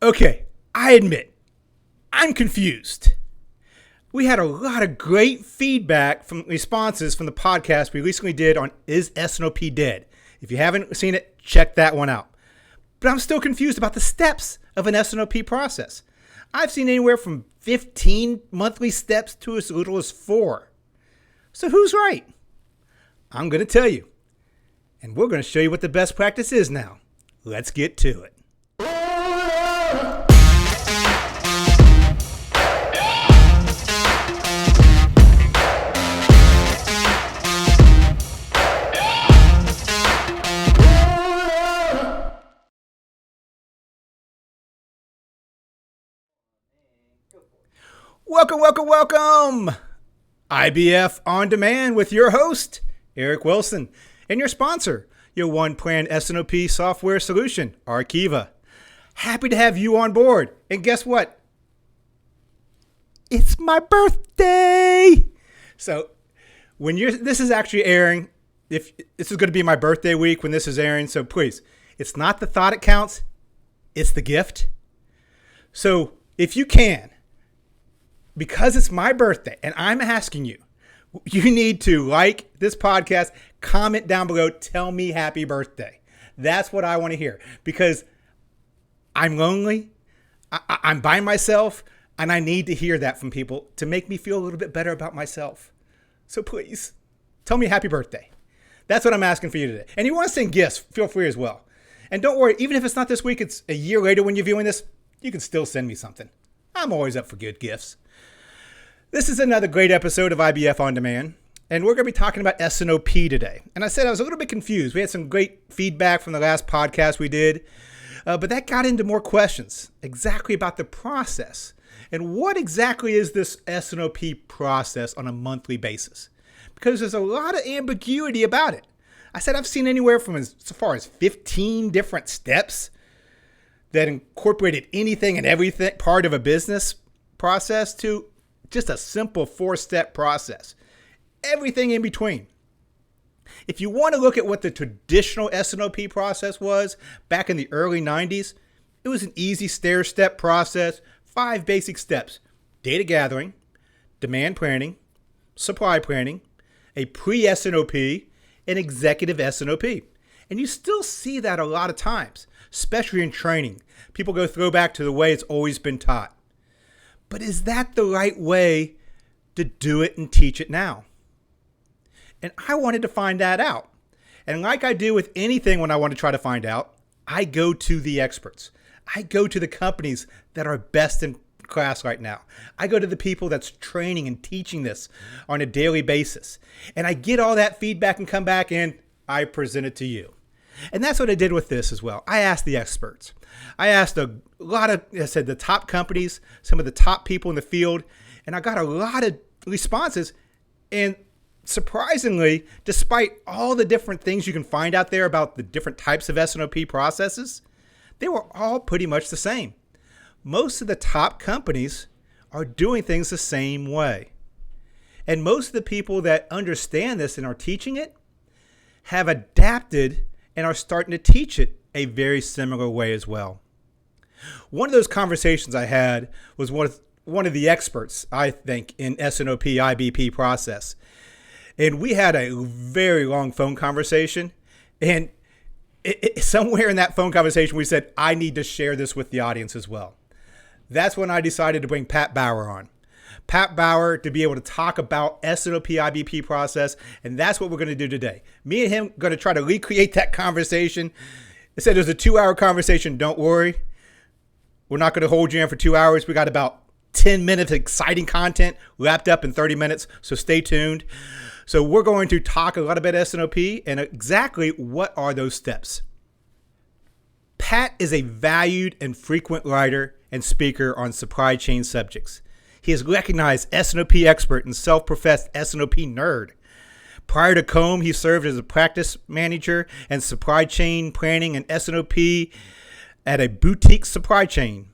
Okay, I admit, I'm confused. We had a lot of great feedback from responses from the podcast we recently did on Is S&OP Dead? If you haven't seen it, check that one out. But I'm still confused about the steps of an S&OP process. I've seen anywhere from 15 monthly steps to as little as 4. So who's right? I'm going to tell you. And we're going to show you what the best practice is now. Let's get to it. Welcome. IBF On Demand with your host, Eric Wilson, and your sponsor, your one-plan S&OP software solution, Arkiva. Happy to have you on board. And guess what? It's my birthday. So this is actually airing, if this is going to be my birthday week when this is airing, so please, it's not the thought that counts, it's the gift. So if you can, because it's my birthday and I'm asking you, you need to like this podcast, comment down below, tell me happy birthday. That's what I want to hear because I'm lonely, I'm by myself, and I need to hear that from people to make me feel a little bit better about myself. So please, tell me happy birthday. That's what I'm asking for you today. And you want to send gifts, feel free as well. And don't worry, even if it's not this week, it's a year later when you're viewing this, you can still send me something. I'm always up for good gifts. This is another great episode of IBF On Demand, and we're going to be talking about S&OP today. And I said I was a little bit confused. We had some great feedback from the last podcast we did, but that got into more questions exactly about the process. And what exactly is this S&OP process on a monthly basis? Because there's a lot of ambiguity about it. I said I've seen anywhere from as far as 15 different steps that incorporated anything and everything part of a business process to just a simple 4-step process. Everything in between. If you want to look at what the traditional S&OP process was back in the early 90s, it was an easy stair-step process, 5 basic steps: data gathering, demand planning, supply planning, a pre-S&OP, and executive S&OP. And you still see that a lot of times, especially in training. People go throwback to the way it's always been taught. But is that the right way to do it and teach it now? And I wanted to find that out. And like I do with anything when I want to try to find out, I go to the experts. I go to the companies that are best in class right now. I go to the people that's training and teaching this on a daily basis. And I get all that feedback and come back and I present it to you. And that's what I did with this as well. I asked the experts. I asked a lot of, the top companies, some of the top people in the field, and I got a lot of responses. And surprisingly, despite all the different things you can find out there about the different types of S&OP processes, they were all pretty much the same. Most of the top companies are doing things the same way. And most of the people that understand this and are teaching it have adapted and are starting to teach it a very similar way as well. One of those conversations I had was with one of the experts, I think, in S&OP IBP process. And we had a very long phone conversation. And somewhere in that phone conversation, we said, I need to share this with the audience as well. That's when I decided to bring Pat Bauer on. Pat Bauer to be able to talk about S&OP IBP process, and that's what we're going to do today. Me and him are going to try to recreate that conversation. I said it was a 2-hour conversation. Don't worry. We're not going to hold you in for 2 hours. We got about 10 minutes of exciting content wrapped up in 30 minutes, so stay tuned. So we're going to talk a lot about S&OP and exactly what are those steps. Pat is a valued and frequent writer and speaker on supply chain subjects. He is recognized S&OP expert and self-professed S&OP nerd. Prior to Combe, he served as a practice manager and supply chain planning and S&OP at a boutique supply chain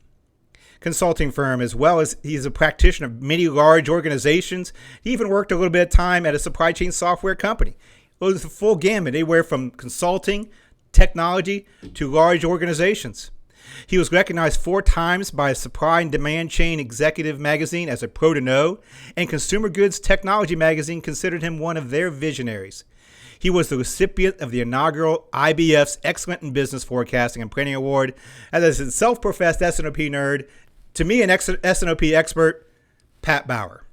consulting firm, as well as he's a practitioner of many large organizations. He even worked a little bit of time at a supply chain software company. It was a full gamut, anywhere from consulting, technology, to large organizations. He was recognized 4 times by Supply and Demand Chain Executive magazine as a pro to know, and Consumer Goods Technology magazine considered him one of their visionaries. He was the recipient of the inaugural IBF's Excellent in Business Forecasting and Planning Award. As a self-professed S&OP nerd, to me an S&OP expert, Pat Bauer.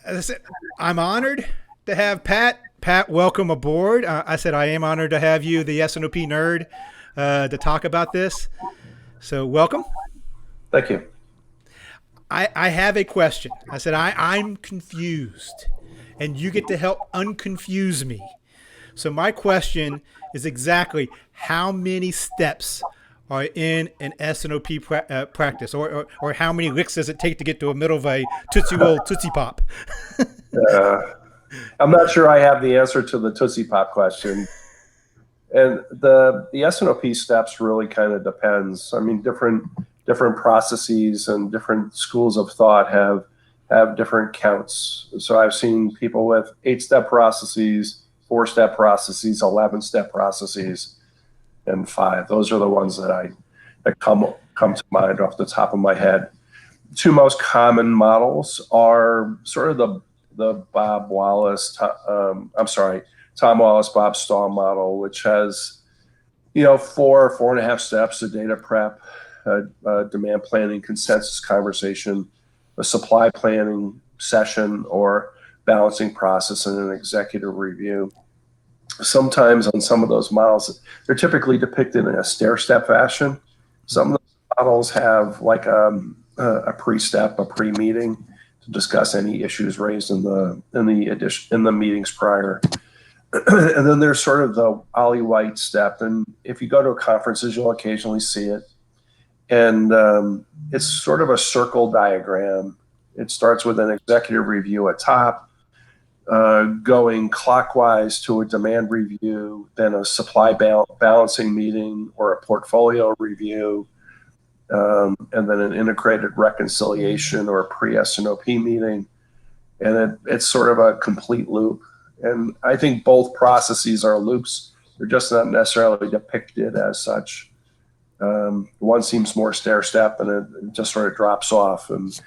As I said, I'm honored to have Pat. Pat, welcome aboard. I said I am honored to have you, the S&OP nerd, to talk about this. So welcome. Thank you. I have a question. I said I'm confused, and you get to help unconfuse me. So my question is exactly how many steps are in an S&OP practice, or how many licks does it take to get to a middle of a Tootsie Roll Tootsie Pop? I'm not sure I have the answer to the Tootsie Pop question. And the S&OP steps really kind of depends. I mean, different processes and different schools of thought have different counts. So I've seen people with 8-step processes, 4-step processes, 11-step processes, and 5. Those are the ones that come to mind off the top of my head. 2 most common models are sort of the Tom Wallace, Bob Stahl model, which has, 4.5 steps: a data prep, a demand planning consensus conversation, a supply planning session, or balancing process, and an executive review. Sometimes on some of those models, they're typically depicted in a stair-step fashion. Some of the models have like a pre-step, a pre-meeting, to discuss any issues raised in the meetings prior. And then there's sort of the Ollie White step. And if you go to conferences, you'll occasionally see it. And it's sort of a circle diagram. It starts with an executive review at top, going clockwise to a demand review, then a supply balancing meeting or a portfolio review, and then an integrated reconciliation or a pre-S&OP meeting. And it's sort of a complete loop. And I think both processes are loops. They're just not necessarily depicted as such. One seems more stair-step, and it just sort of drops off, and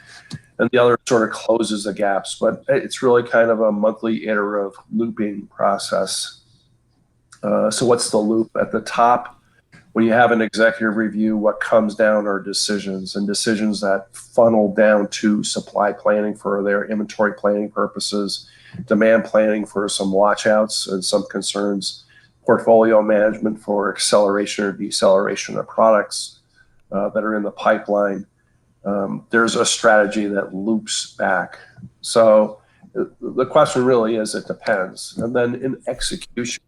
the other sort of closes the gaps. But it's really kind of a monthly iterative looping process. So what's the loop? At the top, when you have an executive review, what comes down are decisions that funnel down to supply planning for their inventory planning purposes, demand planning for some watchouts and some concerns, portfolio management for acceleration or deceleration of products that are in the pipeline. There's a strategy that loops back. So the question really is, it depends. And then in execution,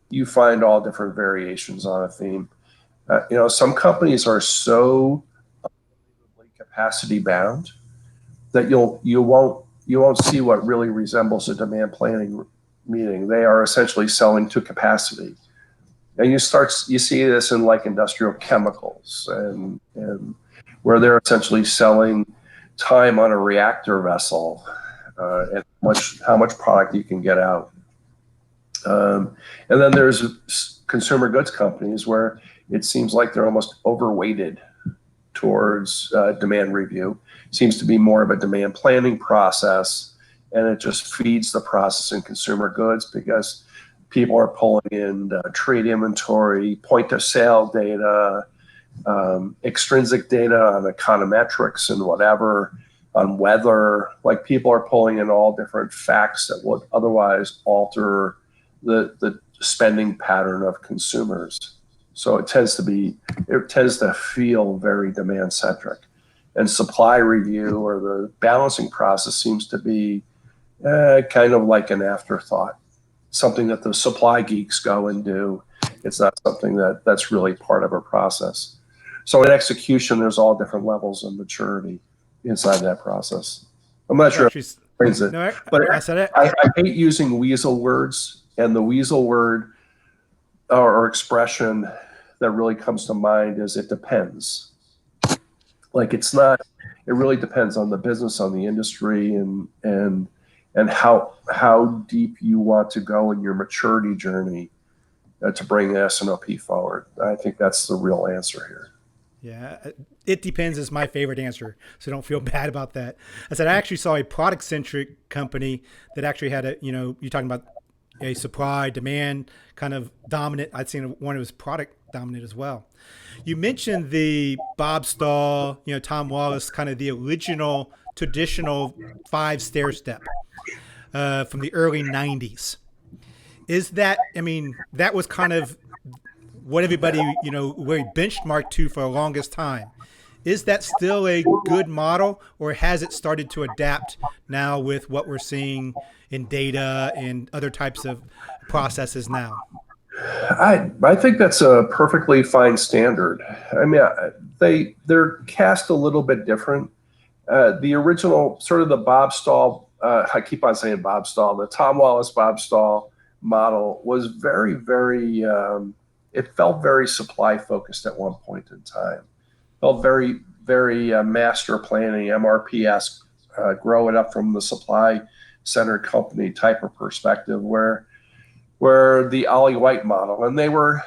you find all different variations on a theme. Some companies are so unbelievably capacity bound that you won't see what really resembles a demand planning meeting. They are essentially selling to capacity, and you see this in like industrial chemicals and where they're essentially selling time on a reactor vessel and how much product you can get out. And then there's consumer goods companies where it seems like they're almost overweighted towards demand review. Seems to be more of a demand planning process, and it just feeds the process in consumer goods because people are pulling in trade inventory, point of sale data, extrinsic data on econometrics and whatever, on weather. Like, people are pulling in all different facts that would otherwise alter the spending pattern of consumers. So it tends to feel very demand centric. And supply review or the balancing process seems to be kind of like an afterthought, something that the supply geeks go and do. It's not something that's really part of a process. So in execution, there's all different levels of maturity inside that process. I'm not sure if it explains it, but I hate using weasel words, and the weasel word or expression that really comes to mind is it depends. Like, it really depends on the business, on the industry, and how deep you want to go in your maturity journey. to bring the S&OP forward. I think that's the real answer here. Yeah, it depends is my favorite answer, so don't feel bad about that. I said I actually saw a product-centric company that actually had you're talking about a supply demand kind of dominant. I'd seen one that was product dominant as well. You mentioned the Bob Stahl, Tom Wallace, kind of the original traditional 5 stair step from the early 90s. Is that, that was kind of what everybody, really benchmarked to for the longest time. Is that still a good model, or has it started to adapt now with what we're seeing in data and other types of processes now? I think that's a perfectly fine standard. I mean, they're cast a little bit different. The original, sort of the Bob Stahl, I keep on saying Bob Stahl, the Tom Wallace Bob Stahl model was very, very, it felt very supply focused at one point in time. Felt very, very master planning, MRP-esque, grow it up from the supply centered company type of perspective, where the Ollie White model, and they're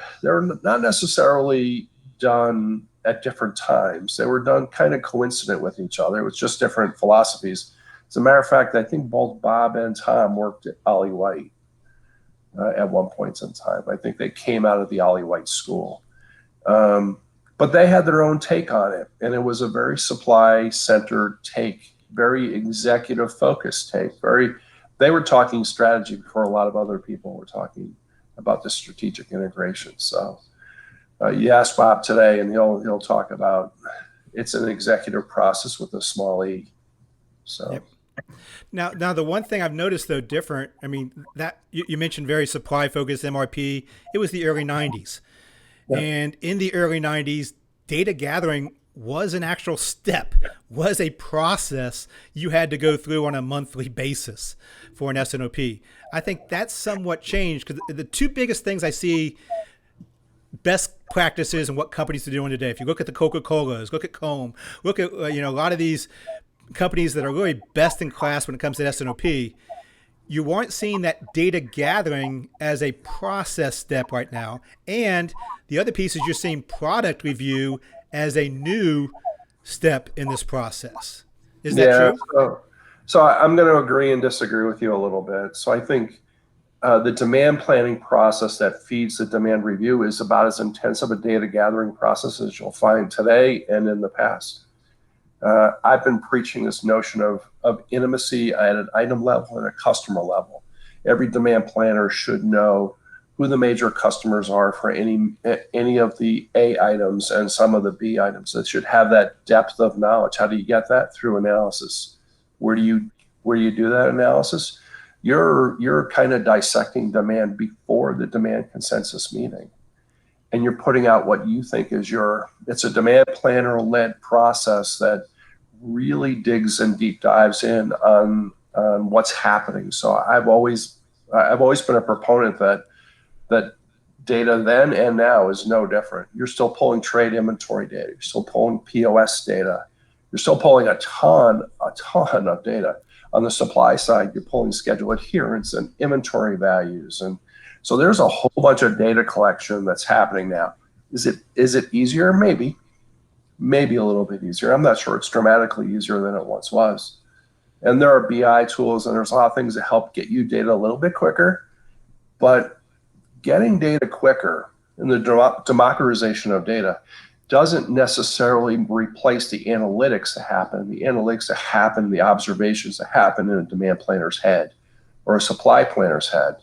not necessarily done at different times. They were done kind of coincident with each other. It was just different philosophies. As a matter of fact, I think both Bob and Tom worked at Ollie White at one point in time. I think they came out of the Ollie White school. But they had their own take on it, and it was a very supply-centered take, very executive-focused take. They were talking strategy before a lot of other people were talking about the strategic integration. So you ask Bob today, and he'll talk about it's an executive process with a small e. So. Yep. Now the one thing I've noticed though different, that you mentioned very supply-focused MRP. It was the early 90s. Yeah. And in the early 90s, data gathering was an actual step, was a process you had to go through on a monthly basis for an S&OP. I think that's somewhat changed, because the 2 biggest things I see best practices and what companies are doing today. If you look at the Coca-Colas, look at Combe, look at a lot of these companies that are really best in class when it comes to S&OP, you aren't seeing that data gathering as a process step right now. And the other piece is you're seeing product review as a new step in this process. Is that true? So I'm going to agree and disagree with you a little bit. So I think the demand planning process that feeds the demand review is about as intensive a data gathering process as you'll find today and in the past. I've been preaching this notion of intimacy at an item level and a customer level. Every demand planner should know who the major customers are for any of the A items and some of the B items. That should have that depth of knowledge. How do you get that? Through analysis. Where do you do that analysis? You're kind of dissecting demand before the demand consensus meeting, and you're putting out what you think is it's a demand planner led process that really digs and deep dives in on what's happening. So I've always been a proponent that data then and now is no different. You're still pulling trade inventory data. You're still pulling POS data. You're still pulling a ton of data. On the supply side, you're pulling schedule adherence and inventory values. And so there's a whole bunch of data collection that's happening now. Is it easier? Maybe a little bit easier. I'm not sure it's dramatically easier than it once was. And there are BI tools, and there's a lot of things that help get you data a little bit quicker. But getting data quicker and the democratization of data doesn't necessarily replace the analytics that happen. The analytics that happen, the observations that happen in a demand planner's head or a supply planner's head.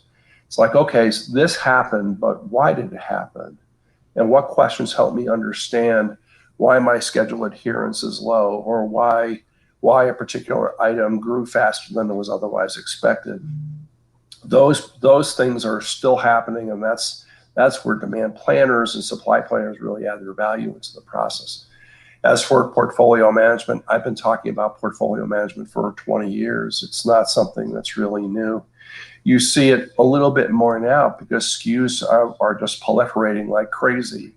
It's like, okay, so this happened, but why did it happen? And what questions help me understand why my schedule adherence is low, or why a particular item grew faster than it was otherwise expected? Those things are still happening, and that's where demand planners and supply planners really add their value into the process. As for portfolio management, I've been talking about portfolio management for 20 years. It's not something that's really new. You see it a little bit more now because SKUs are just proliferating like crazy.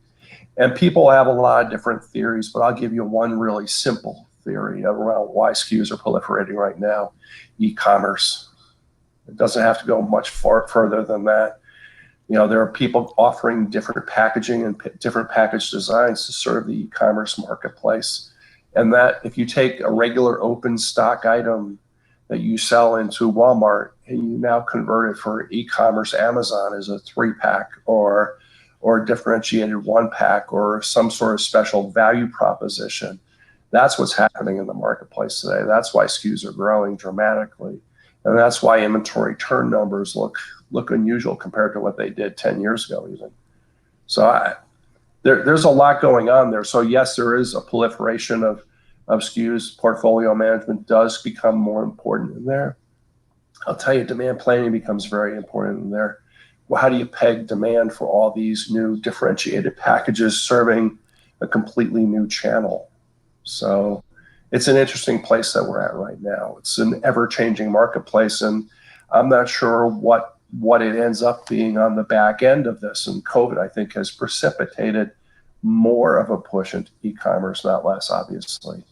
And people have a lot of different theories, but I'll give you one really simple theory around why SKUs are proliferating right now. E-commerce. It doesn't have to go much further than that. There are people offering different packaging and different package designs to serve the e-commerce marketplace. And that if you take a regular open stock item that you sell into Walmart and you now convert it for e-commerce Amazon as a 3-pack or differentiated 1-pack or some sort of special value proposition, that's what's happening in the marketplace today. That's why SKUs are growing dramatically. And that's why inventory turn numbers look unusual compared to what they did 10 years ago even. So there's a lot going on there. So yes, there is a proliferation of SKUs. Portfolio management does become more important in there. I'll tell you, demand planning becomes very important in there. Well, how do you peg demand for all these new differentiated packages serving a completely new channel? So it's an interesting place that we're at right now. It's an ever-changing marketplace, and I'm not sure what it ends up being on the back end of this. And COVID, I think, has precipitated more of a push into e-commerce, not less, obviously.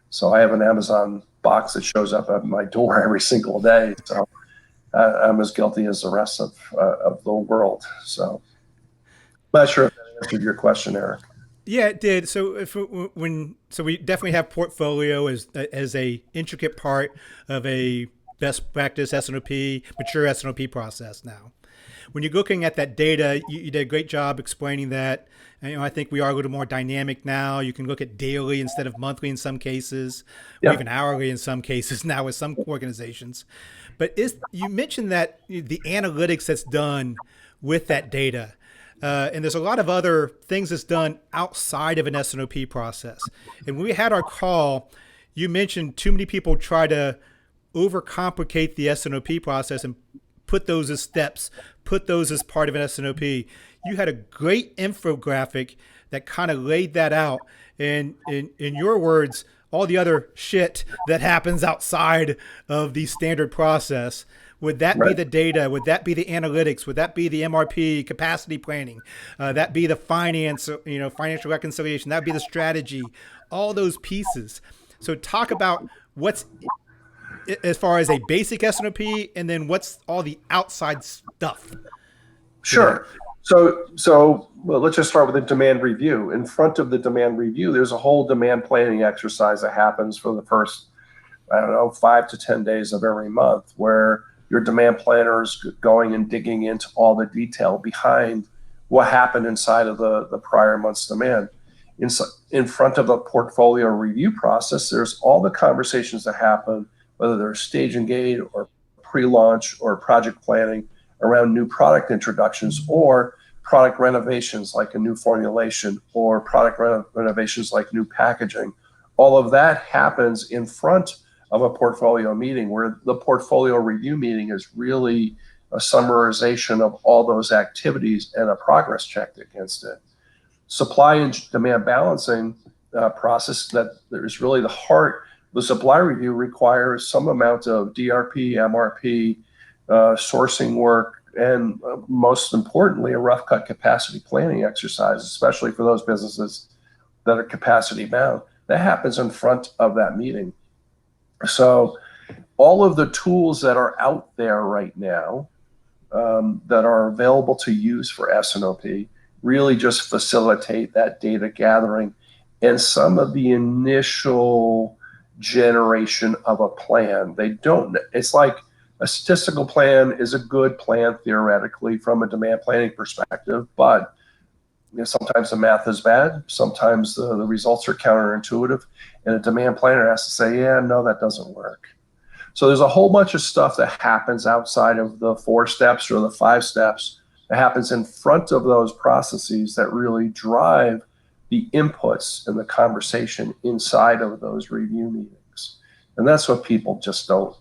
So I have an Amazon box that shows up at my door every single day. So I'm as guilty as the rest of the world. So I'm not sure if that answered your question, Eric. Yeah, it did. So we definitely have portfolio as a intricate part of a best practice S&OP, mature S&OP process now. When you're looking at that data, you did a great job explaining that. And, I think we are a little more dynamic now. You can look at daily instead of monthly in some cases, or even hourly in some cases now with some organizations. But you mentioned that the analytics that's done with that data, and there's a lot of other things that's done outside of an S&OP process. And when we had our call, you mentioned too many people try to overcomplicate the S&OP process and put those as steps, put those as part of an S&OP. You had a great infographic that kind of laid that out. And in your words, all the other shit that happens outside of the standard process, would that be the data? Would that be the analytics? Would that be the MRP, capacity planning? That be the finance, financial reconciliation? That would be the strategy, all those pieces. So talk about what's as far as a basic S&OP, and then what's all the outside stuff? Sure. So well, let's just start with the demand review. In front of the demand review, there's a whole demand planning exercise that happens for the first, 5 to 10 days of every month, where your demand planner is going and digging into all the detail behind what happened inside of the prior month's demand. In front of the portfolio review process, there's all the conversations that happen, whether they're stage and gate or pre-launch or project planning around new product introductions or product renovations like a new formulation or product renovations like new packaging. All of that happens in front of a portfolio meeting, where the portfolio review meeting is really a summarization of all those activities and a progress check against it. Supply and demand balancing process that is really the heart. The supply review requires some amount of DRP, MRP, sourcing work, and most importantly, a rough cut capacity planning exercise, especially for those businesses that are capacity bound. That happens in front of that meeting. So all of the tools that are out there right now that are available to use for S&OP really just facilitate that data gathering and some of the initial generation of a plan. It's like a statistical plan is a good plan theoretically from a demand planning perspective, but sometimes the math is bad. Sometimes the results are counterintuitive, and a demand planner has to say, yeah, no, that doesn't work. So there's a whole bunch of stuff that happens outside of the 4 steps or the 5 steps that happens in front of those processes that really drive the inputs and the conversation inside of those review meetings. And that's what people just don't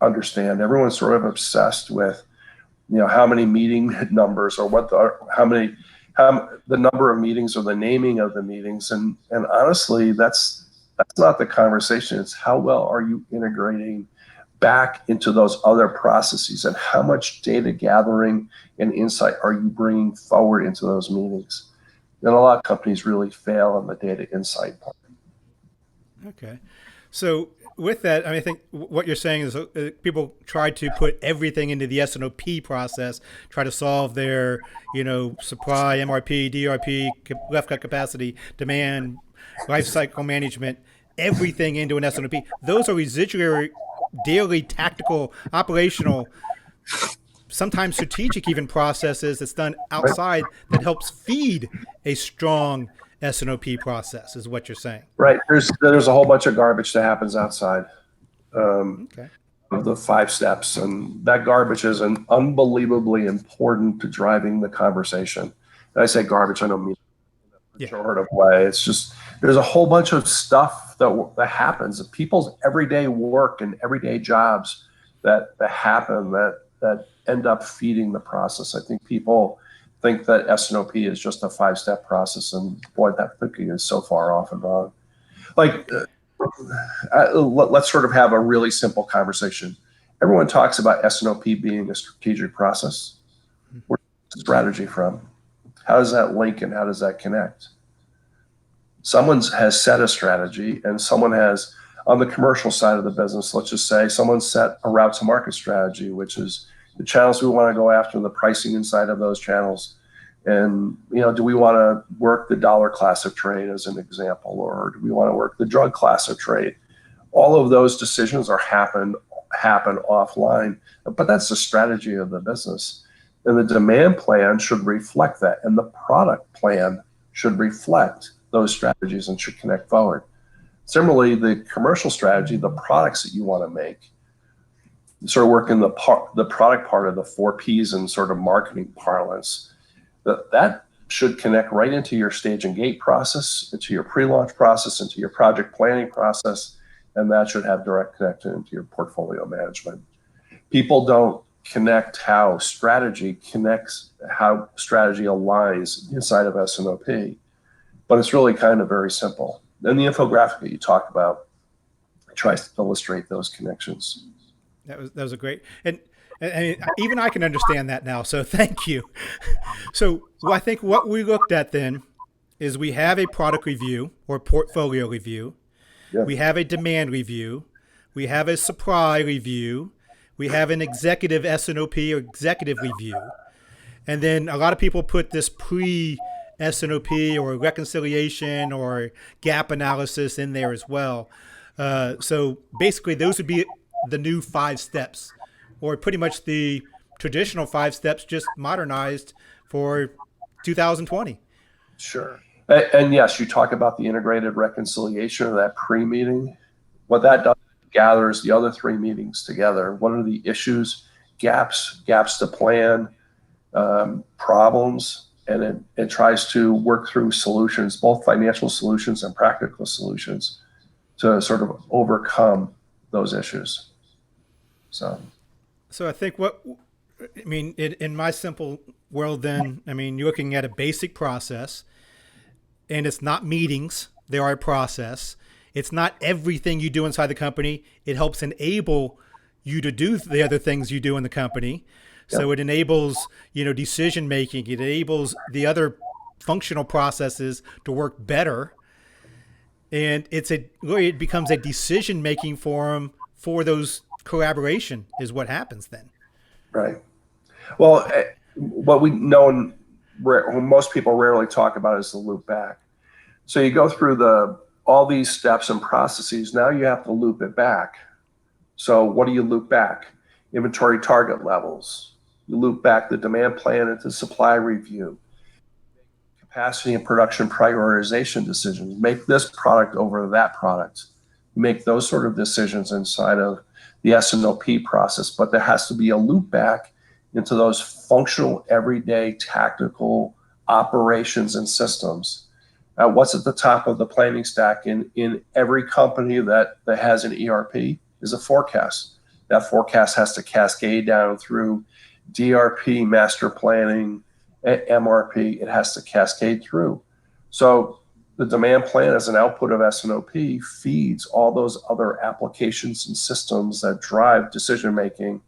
understand. Everyone's sort of obsessed with, how many meeting numbers or the number of meetings or the naming of the meetings. And honestly, that's not the conversation. It's how well are you integrating back into those other processes, and how much data gathering and insight are you bringing forward into those meetings? And a lot of companies really fail on the data insight part. Okay. So with that, I mean, I think what you're saying is people try to put everything into the S&OP process, try to solve their, supply, MRP, DRP, left cut capacity, demand, life cycle management, everything into an S&OP. Those are residual, daily, tactical, operational, sometimes strategic even processes that's done Right. outside that helps feed a strong S&OP process, is what you're saying. Right. There's a whole bunch of garbage that happens outside um, Okay. of the 5 steps, and that garbage is an unbelievably important to driving the conversation. And I say garbage, I don't mean Yeah. pejorative way. It's just there's a whole bunch of stuff that happens. People's everyday work and everyday jobs that happen that end up feeding the process. I think people think that S&OP is just a 5-step process, and boy, that thinking is so far off and wrong. Like, let's sort of have a really simple conversation. Everyone talks about S&OP being a strategic process. Where's the strategy from? How does that link and how does that connect? Someone has set a strategy, and someone has, on the commercial side of the business, let's just say someone set a route to market strategy, which is the channels we want to go after and the pricing inside of those channels. And, do we want to work the dollar class of trade as an example, or do we want to work the drug class of trade? All of those decisions happen offline, but that's the strategy of the business. And the demand plan should reflect that, and the product plan should reflect those strategies and should connect forward. Similarly, the commercial strategy, the products that you want to make, sort of work in the product part of the 4Ps and sort of marketing parlance, that should connect right into your stage and gate process, into your pre-launch process, into your project planning process, and that should have direct connection into your portfolio management. People don't connect how strategy aligns inside of S&OP, but it's really kind of very simple. And the infographic that you talk about tries to illustrate those connections. That was a great, and even I can understand that now. So thank you. So I think what we looked at then is we have a product review or portfolio review. Yeah. We have a demand review. We have a supply review. We have an executive S&OP or executive review. And then a lot of people put this pre-S&OP or reconciliation or gap analysis in there as well. So basically, those would be the new 5 steps, or pretty much the traditional 5 steps, just modernized for 2020. Sure. And yes, you talk about the integrated reconciliation of that pre-meeting. What that does gathers the other 3 meetings together. What are the issues, gaps to plan, problems, and it tries to work through solutions, both financial solutions and practical solutions, to sort of overcome those issues. So I think in my simple world, then, you're looking at a basic process, and it's not meetings. They are a process. It's not everything you do inside the company. It helps enable you to do the other things you do in the company. Yep. So it enables, decision making. It enables the other functional processes to work better. And it becomes a decision making forum for those collaboration is what happens then. Right. Well, what we know and most people rarely talk about is the loop back. So you go through all these steps and processes. Now you have to loop it back. So what do you loop back? Inventory target levels. You loop back the demand plan into supply review. Capacity and production prioritization decisions. Make this product over that product. Make those sort of decisions inside of the S&OP process, but there has to be a loop back into those functional, everyday, tactical operations and systems. What's at the top of the planning stack in every company that has an ERP is a forecast. That forecast has to cascade down through DRP, master planning, MRP. It has to cascade through. So the demand plan as an output of S&OP feeds all those other applications and systems that drive decision making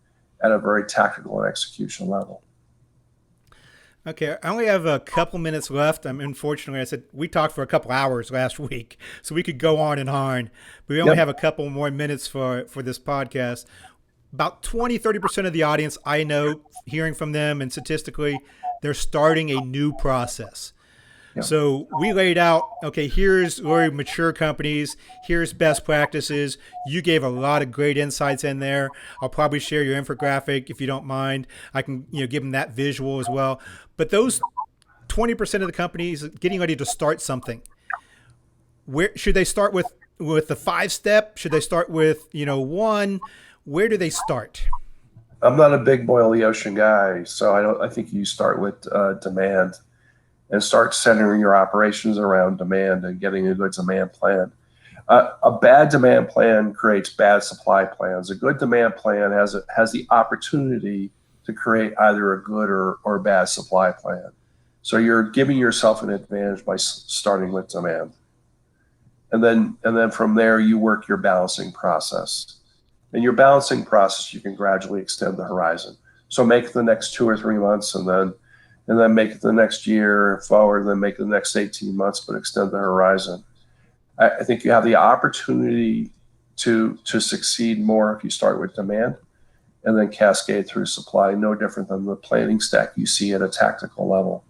at a very tactical and execution level. Okay, I only have a couple minutes left. Unfortunately, I said we talked for a couple hours last week, so we could go on and on. But we only Yep. have a couple more minutes for this podcast. About 20-30% of the audience, I know, hearing from them, and statistically, they're starting a new process. Yep. So we laid out, okay, here's very mature companies, here's best practices. You gave a lot of great insights in there. I'll probably share your infographic if you don't mind. I can, give them that visual as well. But those 20% of the companies getting ready to start something, where should they start with the 5-step? Should they start with, one? Where do they start? I'm not a big boil the ocean guy, so I think you start with demand and start centering your operations around demand and getting a good demand plan. A bad demand plan creates bad supply plans. A good demand plan has the opportunity to create either a good or bad supply plan. So you're giving yourself an advantage by starting with demand, and then from there you work your balancing process. In your balancing process, you can gradually extend the horizon. So make the next 2 or 3 months, and then make it the next year forward, and then make the next 18 months, but extend the horizon. I think you have the opportunity to succeed more if you start with demand and then cascade through supply, no different than the planning stack you see at a tactical level.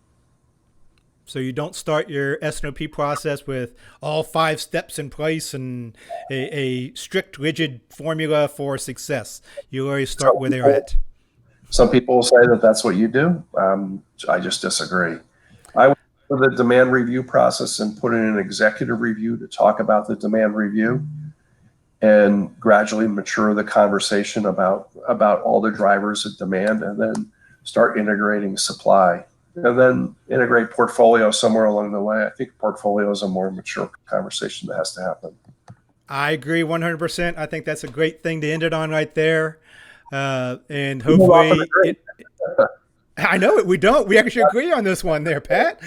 So you don't start your S&OP process with all 5 steps in place and a strict, rigid formula for success. You always start where they're at. Some people say that that's what you do. I just disagree. I went through the demand review process and put in an executive review to talk about the demand review and gradually mature the conversation about all the drivers of demand, and then start integrating supply, and then integrate portfolio somewhere along the way. I think portfolio is a more mature conversation that has to happen. I agree 100%. I think that's a great thing to end it on right there. And hopefully I know it. We don't. We actually agree on this one there, Pat.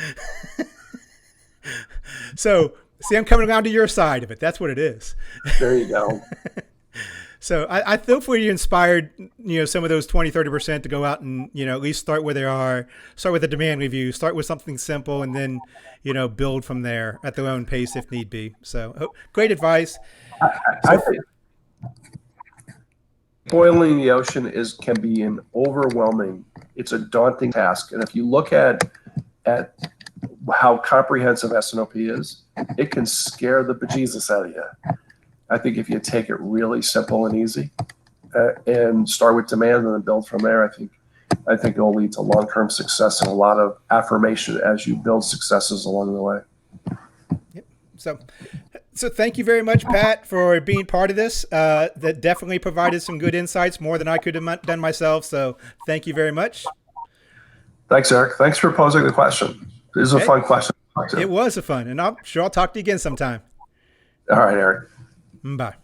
So, see, I'm coming around to your side of it. That's what it is. There you go. So I feel for you inspired, some of those 20-30% to go out and, at least start where they are, start with a demand review, start with something simple, and then, build from there at their own pace if need be. So great advice. I think boiling the ocean can be an overwhelming, it's a daunting task. And if you look at how comprehensive S&OP is, it can scare the bejesus out of you. I think if you take it really simple and easy and start with demand and then build from there, I think it'll lead to long-term success and a lot of affirmation as you build successes along the way. Yep. So thank you very much, Pat, for being part of this. That definitely provided some good insights, more than I could have done myself. So thank you very much. Thanks, Eric. Thanks for posing the question. This is a fun question to talk to. It was a fun, and I'm sure I'll talk to you again sometime. All right, Eric. Bye.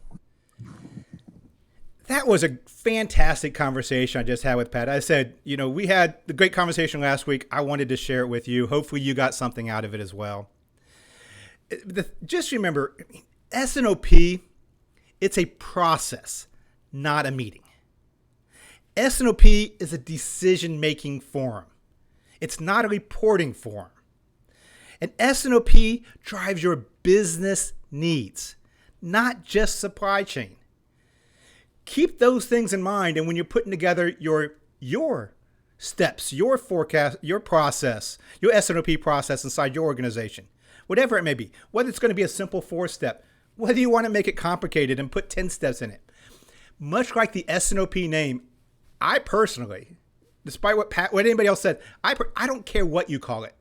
That was a fantastic conversation I just had with Pat. I said, we had the great conversation last week. I wanted to share it with you. Hopefully you got something out of it as well. Just remember, S&OP, it's a process, not a meeting. S&OP is a decision-making forum. It's not a reporting forum. And S&OP drives your business needs, not just supply chain. Keep those things in mind, and when you're putting together your steps, your forecast, your process, your S&OP process inside your organization, whatever it may be, whether it's going to be a simple 4-step, whether you want to make it complicated and put 10 steps in it. Much like the S&OP name, I personally, despite what anybody else said, I don't care what you call it.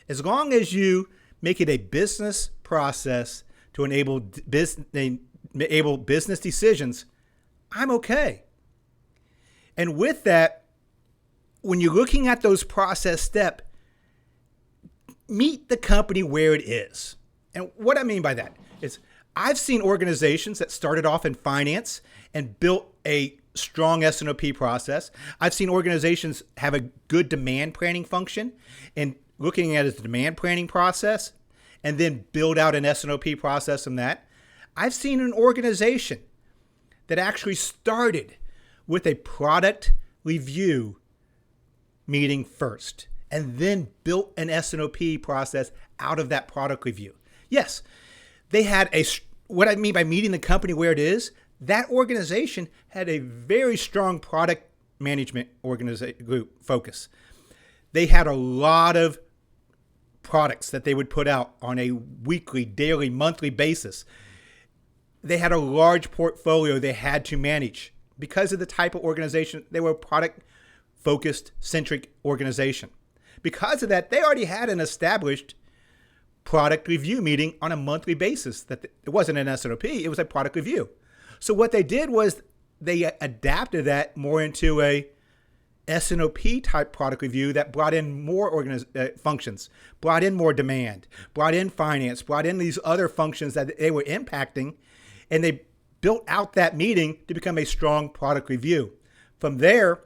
As long as you make it a business process to enable business decisions, I'm okay. And with that, when you're looking at those process steps, meet the company where it is. And what I mean by that is I've seen organizations that started off in finance and built a strong S&OP process. I've seen organizations have a good demand planning function and looking at it as a demand planning process and then build out an S&OP process from that. I've seen an organization that actually started with a product review meeting first and then built an S&OP process out of that product review. Yes, they had what I mean by meeting the company where it is, that organization had a very strong product management group focus. They had a lot of products that they would put out on a weekly, daily, monthly basis. They had a large portfolio they had to manage. Because of the type of organization, they were a product-focused, centric organization. Because of that, they already had an established product review meeting on a monthly basis. That it wasn't an S&OP, it was a product review. So what they did was they adapted that more into a S&OP type product review that brought in more functions, brought in more demand, brought in finance, brought in these other functions that they were impacting, and they built out that meeting to become a strong product review. From there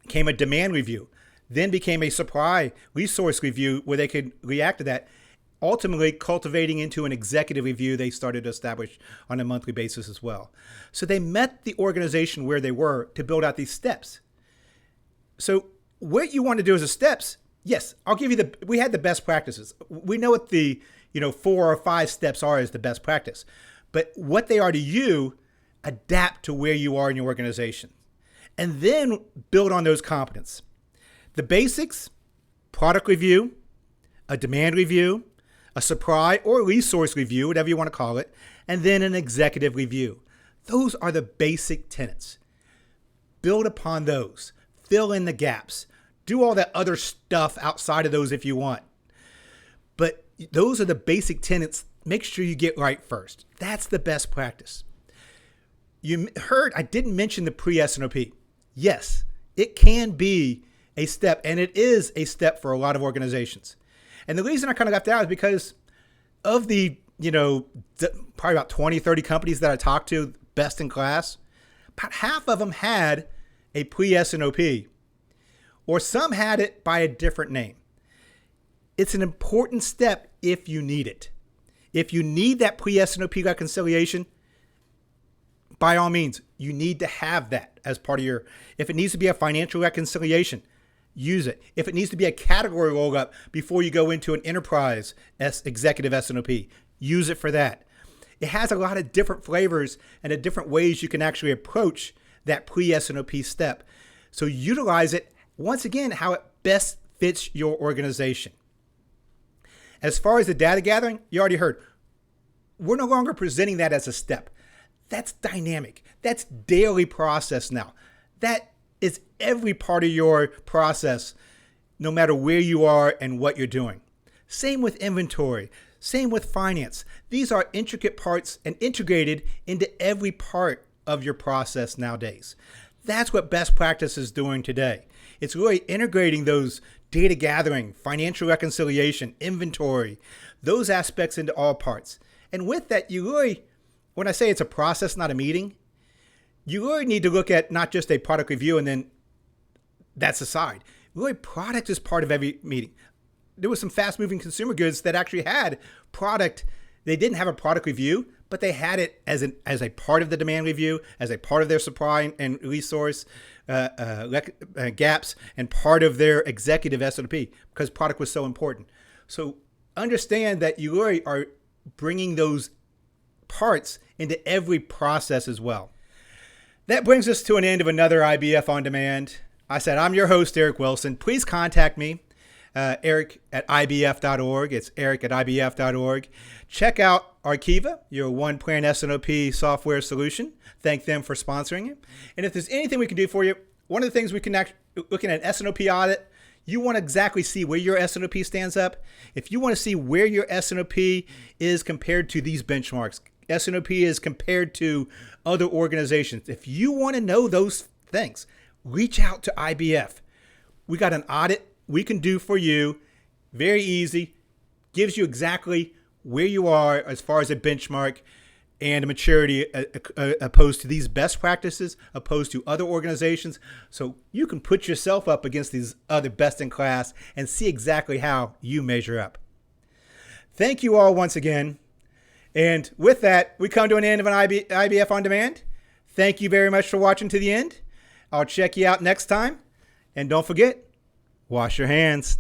came a demand review, then became a supply resource review where they could react to that, ultimately cultivating into an executive review they started to establish on a monthly basis as well. So they met the organization where they were to build out these steps. So what you want to do as a steps, yes, I'll give you we had the best practices. We know what the 4 or 5 steps are as the best practice. But what they are to you, adapt to where you are in your organization. And then build on those competence. The basics, product review, a demand review, a supply or resource review, whatever you want to call it, and then an executive review. Those are the basic tenets. Build upon those. Fill in the gaps. Do all that other stuff outside of those if you want. But those are the basic tenets. Make sure you get right first. That's the best practice. You heard I didn't mention the pre-S&OP. Yes, it can be a step, and it is a step for a lot of organizations. And the reason I kind of left out is because of the, probably about 20, 30 companies that I talked to, best in class, about half of them had a pre-S&OP, or some had it by a different name. It's an important step if you need it. If you need that pre-S&OP reconciliation, by all means, you need to have that as part of if it needs to be a financial reconciliation, use it. If it needs to be a category roll-up before you go into an enterprise executive S&OP, use it for that. It has a lot of different flavors and different ways you can actually approach that pre-S&OP step. So utilize it, once again, how it best fits your organization. As far as the data gathering, you already heard, we're no longer presenting that as a step. That's dynamic. That's daily process now. That is every part of your process, no matter where you are and what you're doing. Same with inventory. Same with finance. These are intricate parts and integrated into every part of your process nowadays. That's what best practice is doing today. It's really integrating those data gathering, financial reconciliation, inventory, those aspects into all parts. And with that, you really, when I say it's a process, not a meeting, you really need to look at not just a product review and then that's aside. Really, product is part of every meeting. There was some fast-moving consumer goods that actually had product. They didn't have a product review, but they had it as a part of the demand review, as a part of their supply and resource gaps, and part of their executive S&OP because product was so important. So understand that you really are bringing those parts into every process as well. That brings us to an end of another IBF On Demand. I said, I'm your host, Eric Wilson. Please contact me, Eric at IBF.org. It's Eric at IBF.org. Check out Arkiva, your one-plan S&OP software solution. Thank them for sponsoring it. And if there's anything we can do for you, one of the things we can looking at an S&OP audit, you want to exactly see where your S&OP stands up. If you want to see where your S&OP is compared to these benchmarks, S&OP is compared to other organizations. If you want to know those things, reach out to IBF. We got an audit we can do for you. Very easy. Gives you exactly where you are as far as a benchmark and a maturity opposed to these best practices, opposed to other organizations. So you can put yourself up against these other best in class and see exactly how you measure up. Thank you all once again. And with that, we come to an end of an IBF On Demand. Thank you very much for watching to the end. I'll check you out next time. And don't forget, Wash your hands.